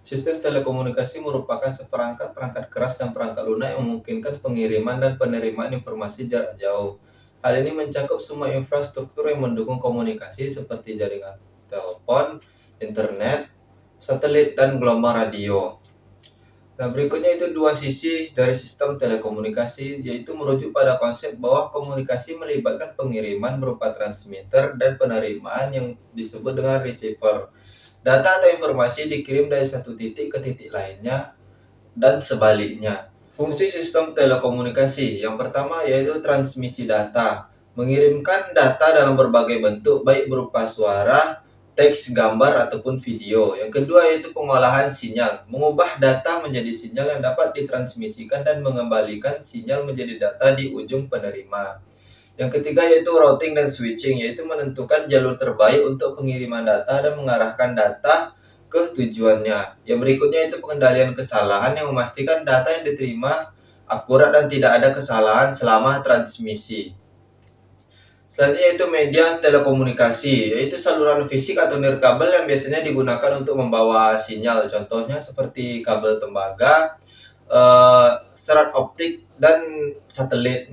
Sistem telekomunikasi merupakan seperangkat perangkat keras dan perangkat lunak yang memungkinkan pengiriman dan penerimaan informasi jarak jauh. Hal ini mencakup semua infrastruktur yang mendukung komunikasi seperti jaringan telepon, internet, satelit, dan gelombang radio. Nah, berikutnya itu dua sisi dari sistem telekomunikasi, yaitu merujuk pada konsep bahwa komunikasi melibatkan pengiriman berupa transmitter dan penerimaan yang disebut dengan receiver. Data atau informasi dikirim dari satu titik ke titik lainnya dan sebaliknya. Fungsi sistem telekomunikasi yang pertama yaitu transmisi data, mengirimkan data dalam berbagai bentuk baik berupa suara, teks, gambar ataupun video. Yang kedua yaitu pengolahan sinyal, mengubah data menjadi sinyal yang dapat ditransmisikan dan mengembalikan sinyal menjadi data di ujung penerima. Yang ketiga yaitu routing dan switching, yaitu menentukan jalur terbaik untuk pengiriman data dan mengarahkan data ke tujuannya. Yang berikutnya itu pengendalian kesalahan yang memastikan data yang diterima akurat dan tidak ada kesalahan selama transmisi. Selanjutnya itu media telekomunikasi, yaitu saluran fisik atau nirkabel yang biasanya digunakan untuk membawa sinyal. Contohnya seperti kabel tembaga, serat optik, dan satelit.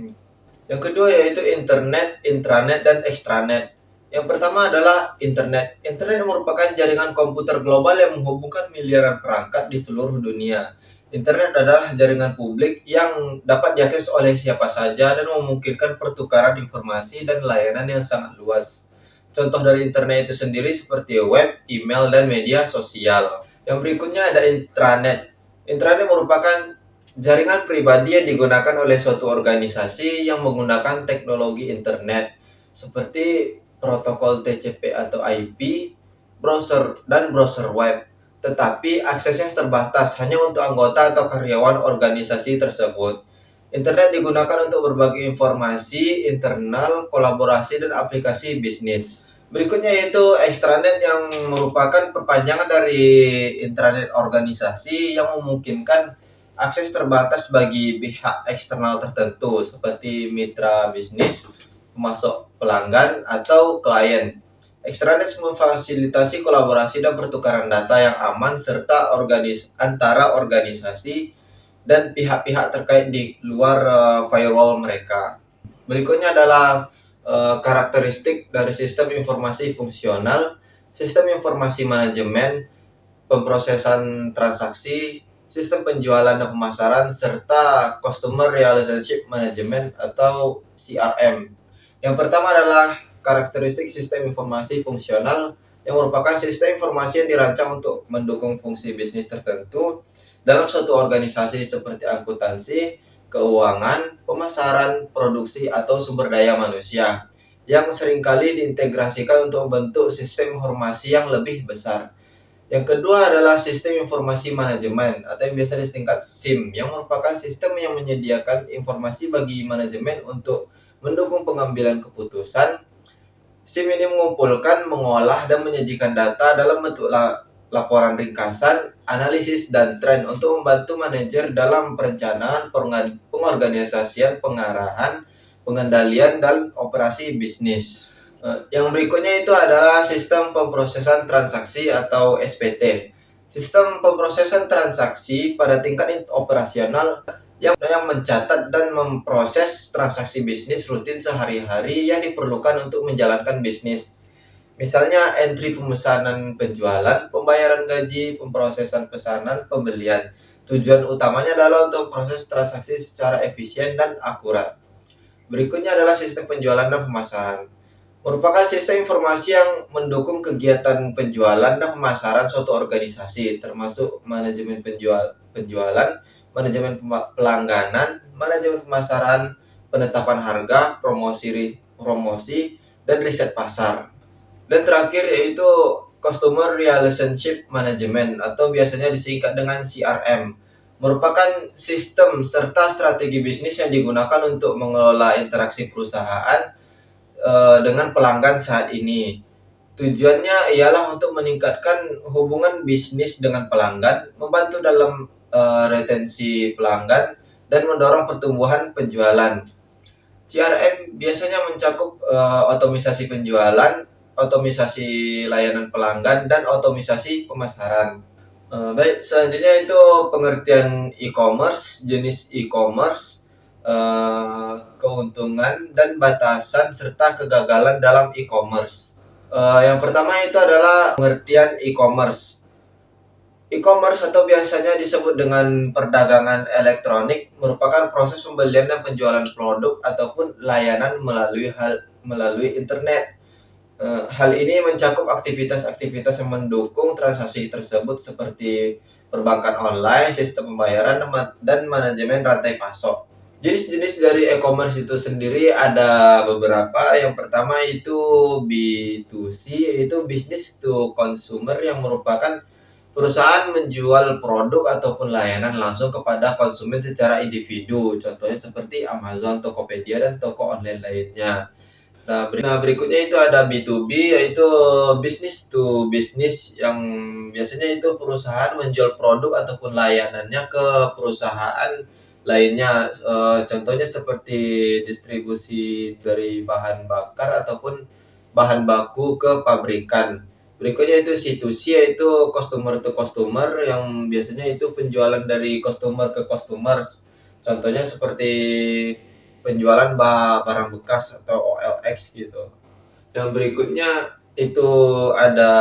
Yang kedua yaitu internet, intranet, dan extranet. Yang pertama adalah internet. Internet merupakan jaringan komputer global yang menghubungkan miliaran perangkat di seluruh dunia. Internet adalah jaringan publik yang dapat diakses oleh siapa saja dan memungkinkan pertukaran informasi dan layanan yang sangat luas. Contoh dari internet itu sendiri seperti web, email, dan media sosial. Yang berikutnya ada intranet. Intranet merupakan jaringan pribadi yang digunakan oleh suatu organisasi yang menggunakan teknologi internet seperti protokol TCP atau IP, browser, dan browser web. Tetapi aksesnya terbatas hanya untuk anggota atau karyawan organisasi tersebut. Internet digunakan untuk berbagi informasi internal, kolaborasi, dan aplikasi bisnis. Berikutnya yaitu extranet yang merupakan perpanjangan dari intranet organisasi yang memungkinkan akses terbatas bagi pihak eksternal tertentu seperti mitra bisnis, pemasok pelanggan, atau klien. Extranet memfasilitasi kolaborasi dan pertukaran data yang aman serta antara organisasi dan pihak-pihak terkait di luar firewall mereka. Berikutnya adalah karakteristik dari sistem informasi fungsional, sistem informasi manajemen, pemrosesan transaksi, sistem penjualan dan pemasaran, serta Customer Relationship Management atau CRM. Yang pertama adalah karakteristik sistem informasi fungsional yang merupakan sistem informasi yang dirancang untuk mendukung fungsi bisnis tertentu dalam suatu organisasi seperti akuntansi, keuangan, pemasaran, produksi, atau sumber daya manusia yang seringkali diintegrasikan untuk membentuk sistem informasi yang lebih besar. Yang kedua adalah sistem informasi manajemen atau yang biasa disingkat SIM, yang merupakan sistem yang menyediakan informasi bagi manajemen untuk mendukung pengambilan keputusan. SIM ini mengumpulkan, mengolah, dan menyajikan data dalam bentuk laporan ringkasan, analisis, dan tren untuk membantu manajer dalam perencanaan, pengorganisasian, pengarahan, pengendalian, dan operasi bisnis. Yang berikutnya itu adalah sistem pemrosesan transaksi atau SPT. Sistem pemrosesan transaksi pada tingkat operasional yang mencatat dan memproses transaksi bisnis rutin sehari-hari yang diperlukan untuk menjalankan bisnis. Misalnya entry pemesanan penjualan, pembayaran gaji, pemrosesan pesanan, pembelian. Tujuan utamanya adalah untuk proses transaksi secara efisien dan akurat. Berikutnya adalah sistem penjualan dan pemasaran. Merupakan sistem informasi yang mendukung kegiatan penjualan dan pemasaran suatu organisasi, termasuk manajemen penjualan, manajemen pelangganan, manajemen pemasaran, penetapan harga, promosi, dan riset pasar. Dan terakhir yaitu Customer Relationship Management atau biasanya disingkat dengan CRM. Merupakan sistem serta strategi bisnis yang digunakan untuk mengelola interaksi perusahaan dengan pelanggan saat ini. Tujuannya ialah untuk meningkatkan hubungan bisnis dengan pelanggan, membantu dalam retensi pelanggan, dan mendorong pertumbuhan penjualan. CRM biasanya mencakup otomisasi penjualan, otomisasi layanan pelanggan, dan otomisasi pemasaran. Baik, selanjutnya itu pengertian e-commerce, jenis e-commerce, keuntungan dan batasan serta kegagalan dalam e-commerce. Yang pertama itu adalah pengertian e-commerce. E-commerce atau biasanya disebut dengan perdagangan elektronik merupakan proses pembelian dan penjualan produk ataupun layanan melalui internet. Hal ini mencakup aktivitas-aktivitas yang mendukung transaksi tersebut seperti perbankan online, sistem pembayaran, dan manajemen rantai pasok. Jenis-jenis dari e-commerce itu sendiri ada beberapa. Yang pertama itu B2C, yaitu business to consumer, yang merupakan perusahaan menjual produk ataupun layanan langsung kepada konsumen secara individu. Contohnya seperti Amazon, Tokopedia, dan toko online lainnya. Berikutnya itu ada B2B, yaitu business to business, yang biasanya itu perusahaan menjual produk ataupun layanannya ke perusahaan lainnya. Contohnya seperti distribusi dari bahan bakar ataupun bahan baku ke pabrikan. Berikutnya itu C2C, yaitu customer to customer, yang biasanya itu penjualan dari customer ke customer. Contohnya seperti penjualan barang bekas atau OLX gitu. Yang berikutnya itu ada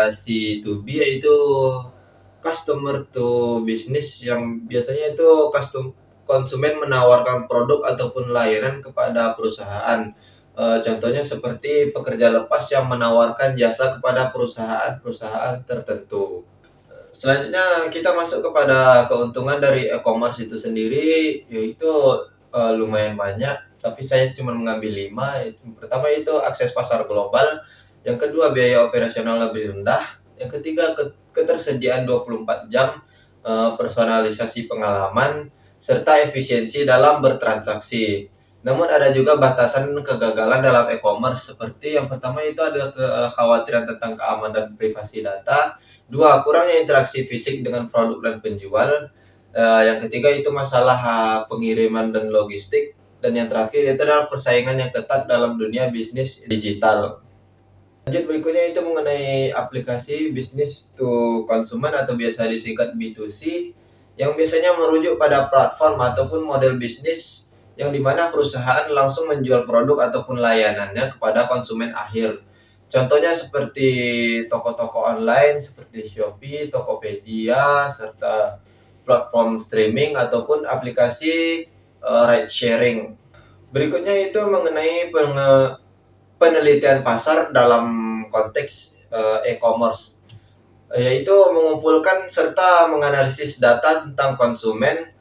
C2B, yaitu customer to business, yang biasanya itu konsumen menawarkan produk ataupun layanan kepada perusahaan. Contohnya seperti pekerja lepas yang menawarkan jasa kepada perusahaan-perusahaan tertentu. Selanjutnya kita masuk kepada keuntungan dari e-commerce itu sendiri, yaitu lumayan banyak, tapi saya cuma mengambil 5. Yang pertama itu akses pasar global, yang kedua biaya operasional lebih rendah, yang ketiga ketersediaan 24 jam, personalisasi pengalaman, serta efisiensi dalam bertransaksi. Namun ada juga batasan kegagalan dalam e-commerce, seperti yang pertama itu adalah kekhawatiran tentang keamanan privasi data. Dua, kurangnya interaksi fisik dengan produk dan penjual. Yang ketiga itu masalah pengiriman dan logistik. Dan yang terakhir itu adalah persaingan yang ketat dalam dunia bisnis digital. Lanjut, berikutnya itu mengenai aplikasi business to consumer atau biasa disingkat B2C, yang biasanya merujuk pada platform ataupun model bisnis yang dimana perusahaan langsung menjual produk ataupun layanannya kepada konsumen akhir. Contohnya seperti toko-toko online seperti Shopee, Tokopedia, serta platform streaming ataupun aplikasi ride sharing. Berikutnya itu mengenai penelitian pasar dalam konteks e-commerce, yaitu mengumpulkan serta menganalisis data tentang konsumen,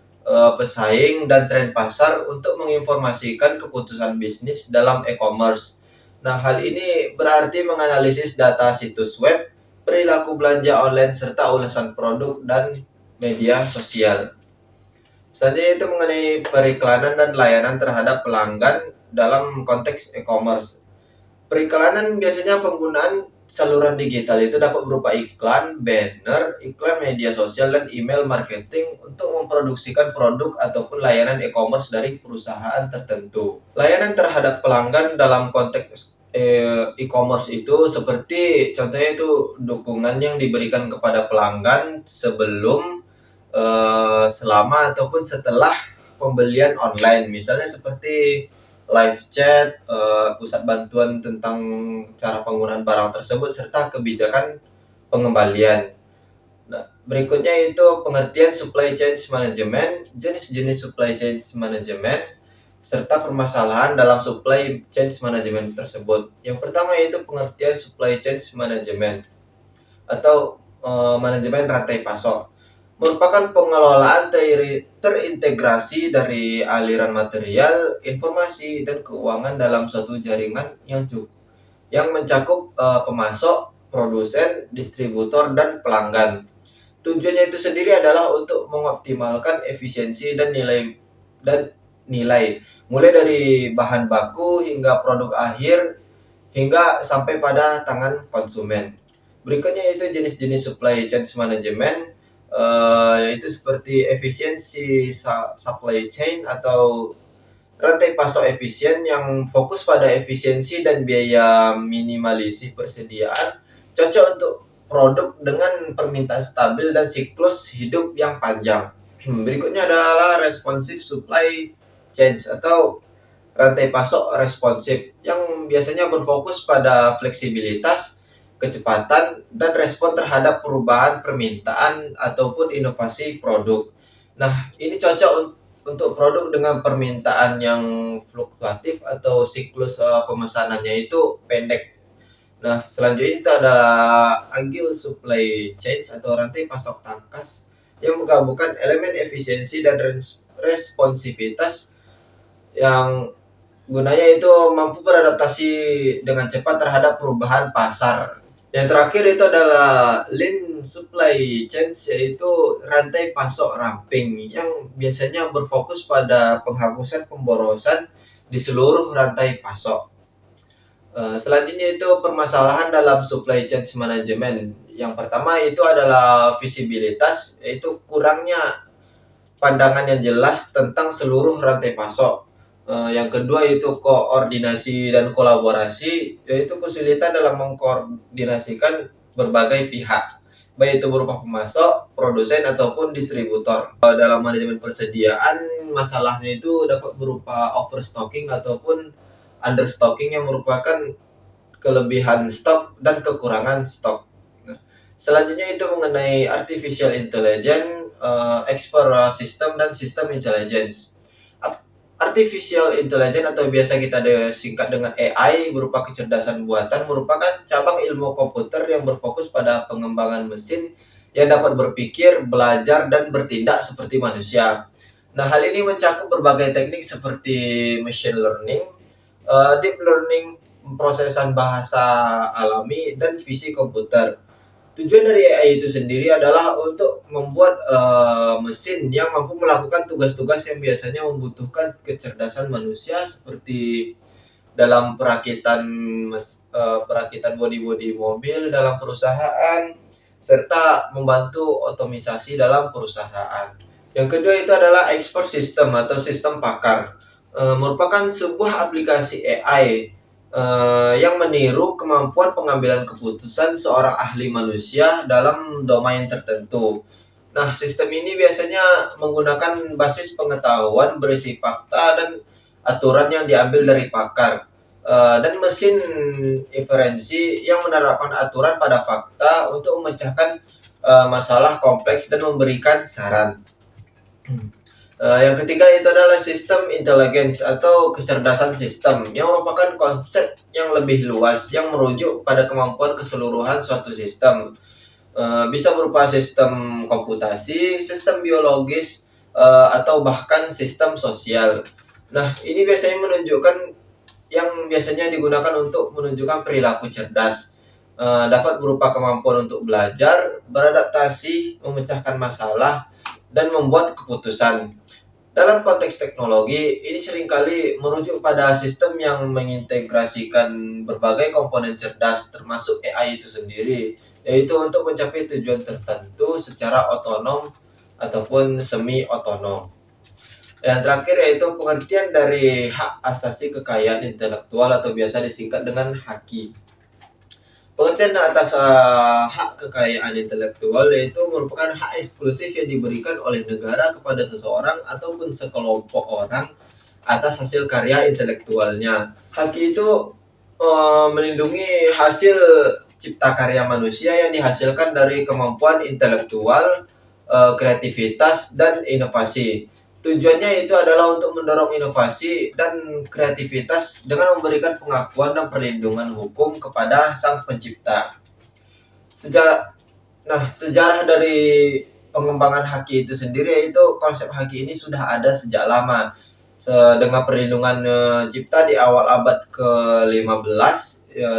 pesaing, dan tren pasar untuk menginformasikan keputusan bisnis dalam e-commerce. Nah, hal ini berarti menganalisis data situs web, perilaku belanja online, serta ulasan produk dan media sosial. Selanjutnya itu mengenai periklanan dan layanan terhadap pelanggan dalam konteks e-commerce. Periklanan biasanya penggunaan saluran digital itu dapat berupa iklan, banner, iklan media sosial, dan email marketing untuk memproduksikan produk ataupun layanan e-commerce dari perusahaan tertentu. Layanan terhadap pelanggan dalam konteks e-commerce itu seperti contohnya itu dukungan yang diberikan kepada pelanggan sebelum, selama ataupun setelah pembelian online. Misalnya seperti live chat, pusat bantuan tentang cara penggunaan barang tersebut, serta kebijakan pengembalian. Nah, berikutnya itu pengertian supply chain management, jenis-jenis supply chain management, serta permasalahan dalam supply chain management tersebut. Yang pertama yaitu pengertian supply chain management atau manajemen rantai pasok, merupakan pengelolaan terintegrasi dari aliran material, informasi, dan keuangan dalam suatu jaringan yang mencakup pemasok, produsen, distributor, dan pelanggan. Tujuannya itu sendiri adalah untuk mengoptimalkan efisiensi dan nilai mulai dari bahan baku hingga produk akhir hingga sampai pada tangan konsumen. Berikutnya itu jenis-jenis supply chain management, yaitu seperti efisiensi supply chain atau rantai pasok efisien, yang fokus pada efisiensi dan biaya minimalisasi persediaan, cocok untuk produk dengan permintaan stabil dan siklus hidup yang panjang. Berikutnya adalah responsive supply chains atau rantai pasok responsif yang biasanya berfokus pada fleksibilitas, kecepatan, dan respon terhadap perubahan permintaan ataupun inovasi produk. Nah, ini cocok untuk produk dengan permintaan yang fluktuatif atau siklus pemesanannya itu pendek. Nah, selanjutnya itu adalah agile supply chains atau rantai pasok tangkas yang menggabungkan elemen efisiensi dan responsivitas yang gunanya itu mampu beradaptasi dengan cepat terhadap perubahan pasar. Yang terakhir itu adalah lean supply chains, yaitu rantai pasok ramping yang biasanya berfokus pada penghapusan pemborosan di seluruh rantai pasok. Selanjutnya itu permasalahan dalam supply chain management. Yang pertama itu adalah visibilitas, yaitu kurangnya pandangan yang jelas tentang seluruh rantai pasok. Yang kedua itu koordinasi dan kolaborasi, yaitu kesulitan dalam mengkoordinasikan berbagai pihak, baik itu berupa pemasok, produsen, ataupun distributor. Dalam manajemen persediaan, masalahnya itu dapat berupa overstocking ataupun understocking yang merupakan kelebihan stok dan kekurangan stok. Selanjutnya itu mengenai artificial intelligence, expert system, dan sistem intelligence. Artificial intelligence atau biasa kita singkat dengan AI berupa kecerdasan buatan merupakan cabang ilmu komputer yang berfokus pada pengembangan mesin yang dapat berpikir, belajar, dan bertindak seperti manusia. Nah, hal ini mencakup berbagai teknik seperti machine learning, deep learning, prosesan bahasa alami, dan visi komputer. Tujuan dari AI itu sendiri adalah untuk membuat mesin yang mampu melakukan tugas-tugas yang biasanya membutuhkan kecerdasan manusia seperti dalam perakitan bodi-bodi mobil dalam perusahaan serta membantu otomisasi dalam perusahaan. Yang kedua itu adalah expert system atau sistem pakar. Merupakan sebuah aplikasi AI yang meniru kemampuan pengambilan keputusan seorang ahli manusia dalam domain tertentu. Nah, sistem ini biasanya menggunakan basis pengetahuan berisi fakta dan aturan yang diambil dari pakar, dan mesin inferensi yang menerapkan aturan pada fakta untuk memecahkan masalah kompleks dan memberikan saran. Yang ketiga itu adalah sistem intelligence atau kecerdasan sistem yang merupakan konsep yang lebih luas yang merujuk pada kemampuan keseluruhan suatu sistem. Bisa berupa sistem komputasi, sistem biologis, atau bahkan sistem sosial. Nah, ini biasanya biasanya digunakan untuk menunjukkan perilaku cerdas. Dapat berupa kemampuan untuk belajar, beradaptasi, memecahkan masalah, dan membuat keputusan. Dalam konteks teknologi, ini seringkali merujuk pada sistem yang mengintegrasikan berbagai komponen cerdas termasuk AI itu sendiri, yaitu untuk mencapai tujuan tertentu secara otonom ataupun semi-otonom. Yang terakhir yaitu pengertian dari hak asasi kekayaan intelektual atau biasa disingkat dengan HAKI. Pengertian atas hak kekayaan intelektual yaitu merupakan hak eksklusif yang diberikan oleh negara kepada seseorang ataupun sekelompok orang atas hasil karya intelektualnya. Hak itu melindungi hasil cipta karya manusia yang dihasilkan dari kemampuan intelektual, kreativitas, dan inovasi. Tujuannya itu adalah untuk mendorong inovasi dan kreativitas dengan memberikan pengakuan dan perlindungan hukum kepada sang pencipta. Sejarah dari pengembangan haki itu sendiri yaitu konsep haki ini sudah ada sejak lama. Dengan perlindungan cipta di awal abad ke-15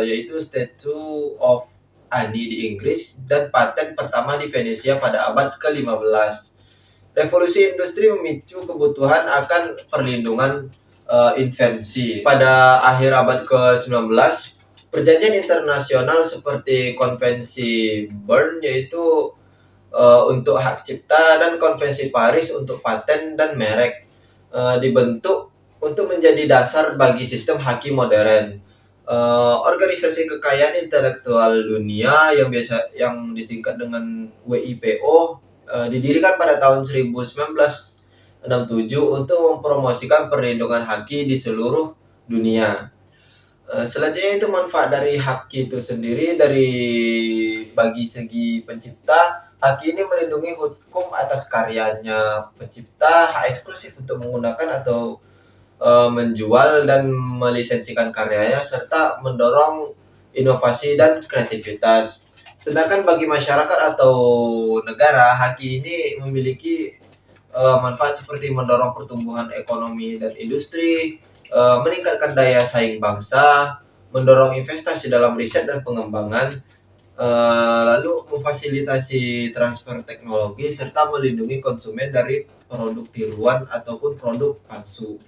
yaitu Statute of Anne di Inggris dan paten pertama di Venesia pada abad ke-15. Revolusi industri memicu kebutuhan akan perlindungan invensi. Pada akhir abad ke-19, perjanjian internasional seperti Konvensi Bern yaitu untuk hak cipta dan Konvensi Paris untuk paten dan merek dibentuk untuk menjadi dasar bagi sistem haki modern. Organisasi Kekayaan Intelektual Dunia yang disingkat dengan WIPO didirikan pada tahun 1967 untuk mempromosikan perlindungan haki di seluruh dunia. Selanjutnya itu manfaat dari haki itu sendiri bagi segi pencipta. Haki ini melindungi hukum atas karyanya pencipta, hak eksklusif untuk menggunakan atau menjual dan melisensikan karyanya, serta mendorong inovasi dan kreativitas. Sedangkan bagi masyarakat atau negara, haki ini memiliki manfaat seperti mendorong pertumbuhan ekonomi dan industri, meningkatkan daya saing bangsa, mendorong investasi dalam riset dan pengembangan, lalu memfasilitasi transfer teknologi, serta melindungi konsumen dari produk tiruan ataupun produk palsu.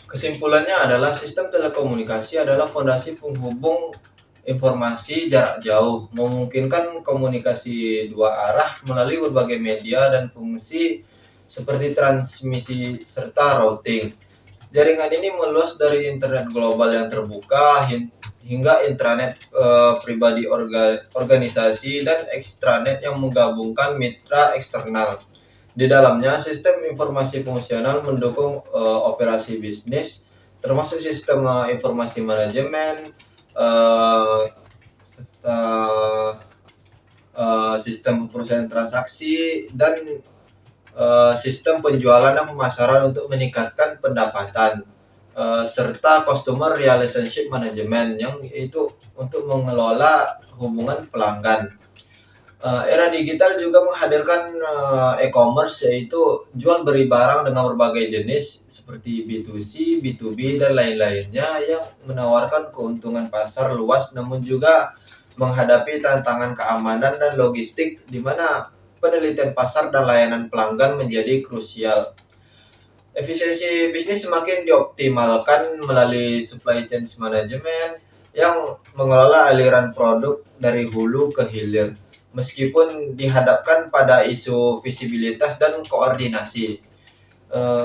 Kesimpulannya adalah sistem telekomunikasi adalah fondasi penghubung informasi jarak jauh, memungkinkan komunikasi dua arah melalui berbagai media dan fungsi seperti transmisi serta routing. Jaringan ini meluas dari internet global yang terbuka hingga intranet pribadi organisasi dan extranet yang menggabungkan mitra eksternal. Di dalamnya, sistem informasi fungsional mendukung operasi bisnis, termasuk sistem informasi manajemen, serta sistem perusahaan transaksi, dan sistem penjualan dan pemasaran untuk meningkatkan pendapatan, serta customer relationship management yang itu untuk mengelola hubungan pelanggan. Era digital juga menghadirkan e-commerce, yaitu jual beli barang dengan berbagai jenis seperti B2C, B2B, dan lain-lainnya yang menawarkan keuntungan pasar luas namun juga menghadapi tantangan keamanan dan logistik di mana penelitian pasar dan layanan pelanggan menjadi krusial. Efisiensi bisnis semakin dioptimalkan melalui supply chain management yang mengelola aliran produk dari hulu ke hilir, meskipun dihadapkan pada isu visibilitas dan koordinasi.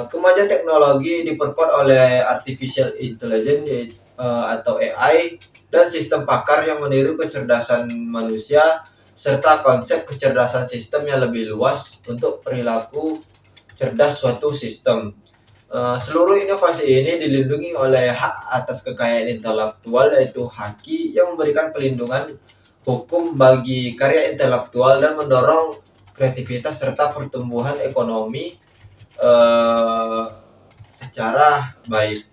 Kemajuan teknologi diperkuat oleh artificial intelligence atau AI dan sistem pakar yang meniru kecerdasan manusia, serta konsep kecerdasan sistem yang lebih luas untuk perilaku cerdas suatu sistem. Seluruh inovasi ini dilindungi oleh hak atas kekayaan intelektual, yaitu haki, yang memberikan pelindungan hukum bagi karya intelektual dan mendorong kreativitas serta pertumbuhan ekonomi secara baik.